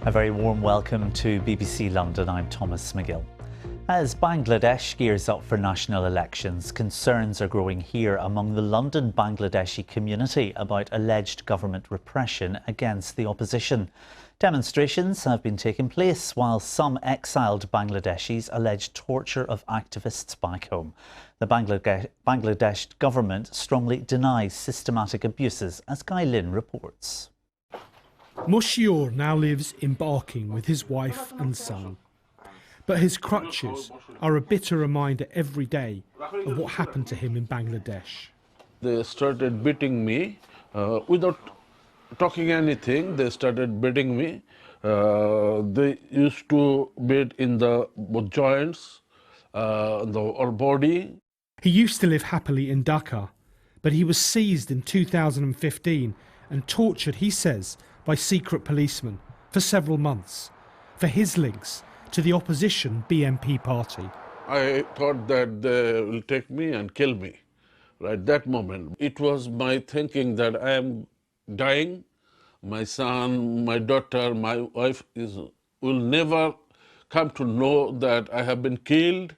A very warm welcome to BBC London. I'm Thomas Magill. As Bangladesh gears up for national elections, concerns are growing here among the London Bangladeshi community about alleged government repression against the opposition. Demonstrations have been taking place while some exiled Bangladeshis allege torture of activists back home. The Bangladesh government strongly denies systematic abuses, as Guy Lynn reports. Magill now lives in Barking with his wife and son. But his crutches are a bitter reminder every day of what happened to him in Bangladesh. They started beating me without talking anything. They started beating me. They used to beat in the joints, our body. He used to live happily in Dhaka, but he was seized in 2015 and tortured, he says, by secret policemen for several months for his links to the opposition BNP party. I thought that they will take me and kill me. Right that moment, it was my thinking that I am dying. My son, my daughter, my wife will never come to know that I have been killed.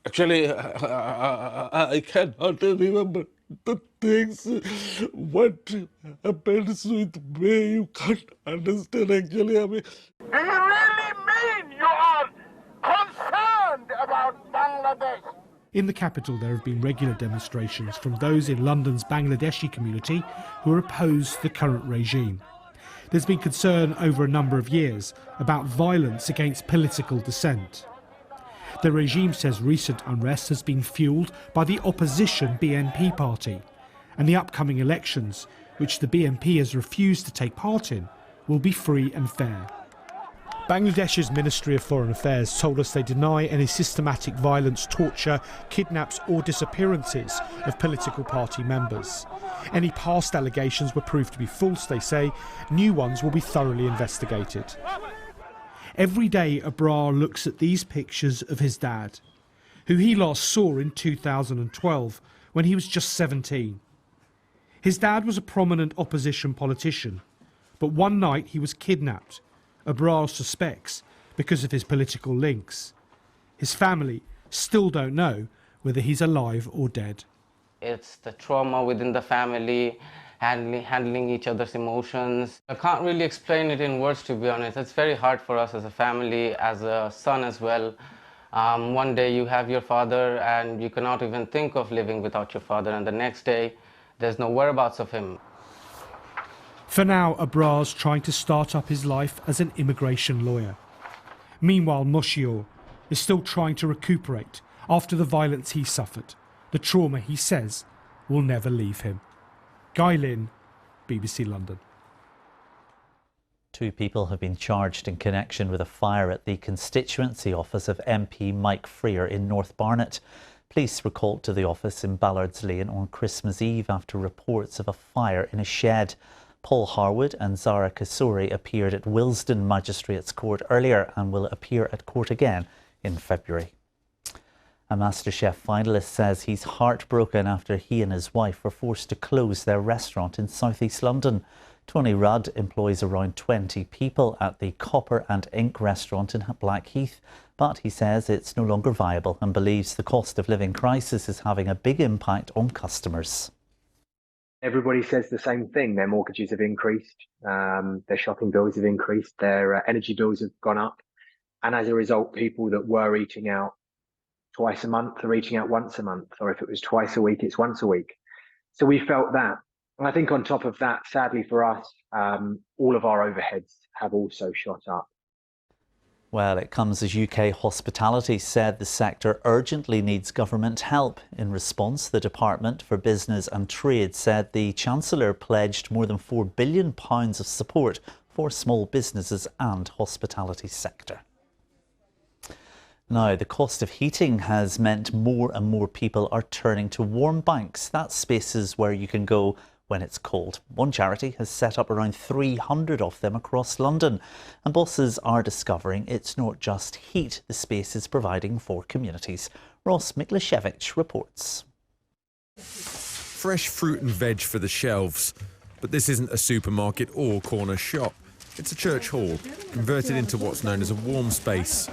Actually, I cannot remember the things, what happens with me. You can't understand, actually. I mean, do you really mean you are concerned about Bangladesh? In the capital, there have been regular demonstrations from those in London's Bangladeshi community who are opposed to the current regime. There's been concern over a number of years about violence against political dissent. The regime says recent unrest has been fuelled by the opposition BNP party, and the upcoming elections, which the BNP has refused to take part in, will be free and fair. Bangladesh's Ministry of Foreign Affairs told us they deny any systematic violence, torture, kidnaps or disappearances of political party members. Any past allegations were proved to be false, they say. New ones will be thoroughly investigated. Every day, Abrar looks at these pictures of his dad, who he last saw in 2012 when he was just 17. His dad was a prominent opposition politician, but one night he was kidnapped, Abrar suspects, because of his political links. His family still don't know whether he's alive or dead. It's the trauma within the family, handling each other's emotions. I can't really explain it in words, to be honest. It's very hard for us as a family, as a son as well. One day you have your father and you cannot even think of living without your father, and the next day there's no whereabouts of him. For now, Abrar's trying to start up his life as an immigration lawyer. Meanwhile, Magill is still trying to recuperate after the violence he suffered, the trauma he says will never leave him. Guy Lynn, BBC London. 2 people have been charged in connection with a fire at the constituency office of MP Mike Freer in North Barnet. Police were called to the office in Ballards Lane on Christmas Eve after reports of a fire in a shed. Paul Harwood and Zara Kasuri appeared at Willesden Magistrates Court earlier and will appear at court again in February. A MasterChef finalist says he's heartbroken after he and his wife were forced to close their restaurant in South East London. Tony Rudd employs around 20 people at the Copper and Ink restaurant in Blackheath, but he says it's no longer viable and believes the cost of living crisis is having a big impact on customers. Everybody says the same thing. Their mortgages have increased, their shopping bills have increased, their energy bills have gone up. And as a result, people that were eating out twice a month are eating out once a month, or if it was twice a week, it's once a week. So we felt that. And I think on top of that, sadly for us, all of our overheads have also shot up. Well, it comes as UK Hospitality said the sector urgently needs government help. In response, the Department for Business and Trade said the Chancellor pledged more than £4 billion of support for small businesses and hospitality sector. Now, the cost of heating has meant more and more people are turning to warm banks. That's spaces where you can go when it's cold. One charity has set up around 300 of them across London, and bosses are discovering it's not just heat the space is providing for communities. Ross Miklashevich reports. Fresh fruit and veg for the shelves, but this isn't a supermarket or corner shop. It's a church hall, converted into what's known as a warm space.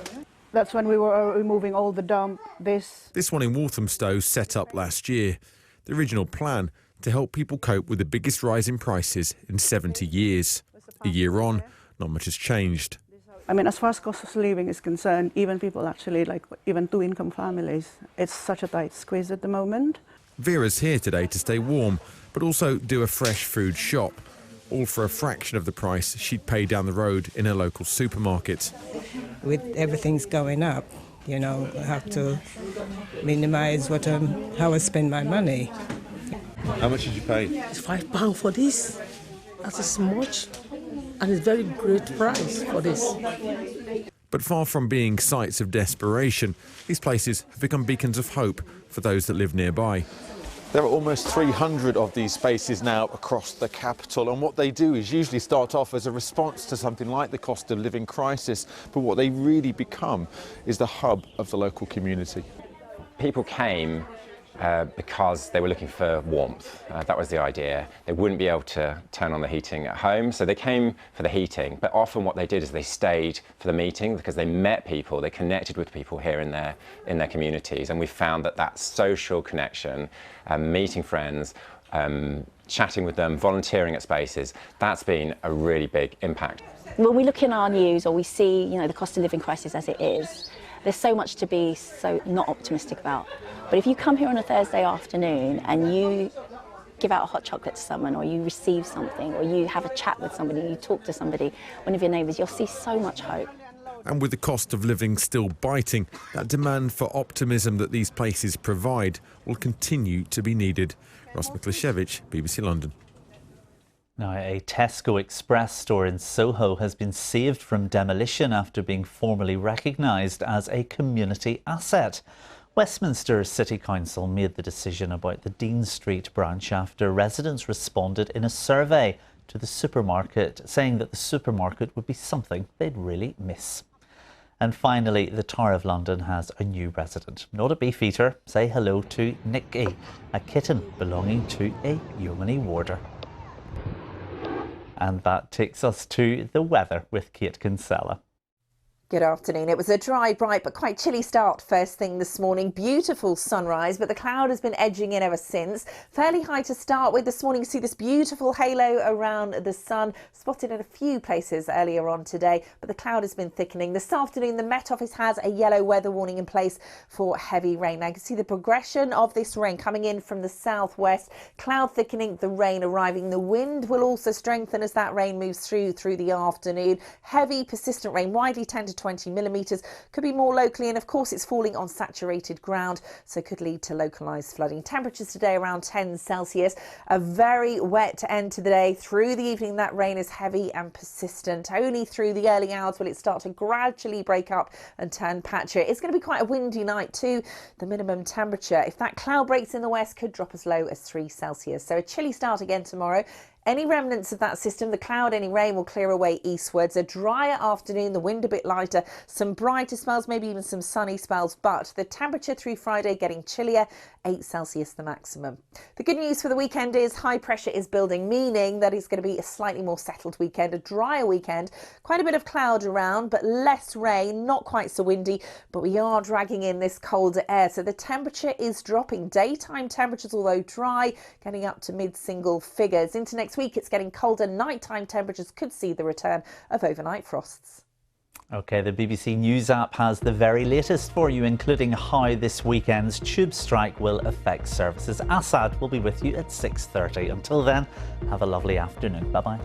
That's when we were removing all the dump. This one in Walthamstow set up last year. The original plan to help people cope with the biggest rise in prices in 70 years. A year on, not much has changed. I mean, as far as cost of living is concerned, even people actually, like even two-income families, it's such a tight squeeze at the moment. Vera's here today to stay warm, but also do a fresh food shop, all for a fraction of the price she'd pay down the road in a local supermarket. With everything's going up, you know, I have to minimise how I spend my money. How much did you pay? It's £5 for this. That's as much. And it's very great price for this. But far from being sites of desperation, these places have become beacons of hope for those that live nearby. There are almost 300 of these spaces now across the capital, and what they do is usually start off as a response to something like the cost of living crisis, but what they really become is the hub of the local community. People came because they were looking for warmth. That was the idea. They wouldn't be able to turn on the heating at home, so they came for the heating, but often what they did is they stayed for the meeting because they met people, they connected with people here in their communities, and we found that social connection, meeting friends, chatting with them, volunteering at spaces, that's been a really big impact. When we look in our news or we see, the cost of living crisis as it is, there's so much to be so not optimistic about. But if you come here on a Thursday afternoon and you give out a hot chocolate to someone, or you receive something, or you have a chat with somebody, you talk to somebody, one of your neighbours, you'll see so much hope. And with the cost of living still biting, that demand for optimism that these places provide will continue to be needed. Ross Miklaszewicz, BBC London. Now, a Tesco Express store in Soho has been saved from demolition after being formally recognised as a community asset. Westminster City Council made the decision about the Dean Street branch after residents responded in a survey to the supermarket, saying that the supermarket would be something they'd really miss. And finally, the Tower of London has a new resident. Not a beefeater. Say hello to Nicky, a kitten belonging to a yeomanry warder. And that takes us to the weather with Kate Kinsella. Good afternoon. It was a dry, bright but quite chilly start first thing this morning. Beautiful sunrise, but the cloud has been edging in ever since. Fairly high to start with this morning. You see this beautiful halo around the sun, spotted in a few places earlier on today, but the cloud has been thickening. This afternoon, the Met Office has a yellow weather warning in place for heavy rain. Now you can see the progression of this rain coming in from the southwest, cloud thickening, the rain arriving. The wind will also strengthen as that rain moves through the afternoon. Heavy, persistent rain, widely 10 to 20 millimetres, could be more locally, and of course it's falling on saturated ground, so could lead to localised flooding. Temperatures today around 10 Celsius. A very wet end to the day. Through the evening that rain is heavy and persistent. Only through the early hours will it start to gradually break up and turn patchy. It's going to be quite a windy night too. The minimum temperature, if that cloud breaks in the west, could drop as low as 3 Celsius. So a chilly start again tomorrow. Any remnants of that system, the cloud, any rain will clear away eastwards. A drier afternoon, the wind a bit lighter, some brighter spells, maybe even some sunny spells, but the temperature through Friday getting chillier, 8 Celsius the maximum. The good news for the weekend is high pressure is building, meaning that it's going to be a slightly more settled weekend, a drier weekend, quite a bit of cloud around, but less rain, not quite so windy, but we are dragging in this colder air, so the temperature is dropping. Daytime temperatures, although dry, getting up to mid-single figures. Into next week, it's getting colder. Nighttime temperatures could see the return of overnight frosts. OK, the BBC News app has the very latest for you, including how this weekend's tube strike will affect services. Assad will be with you at 6:30. Until then, have a lovely afternoon. Bye-bye.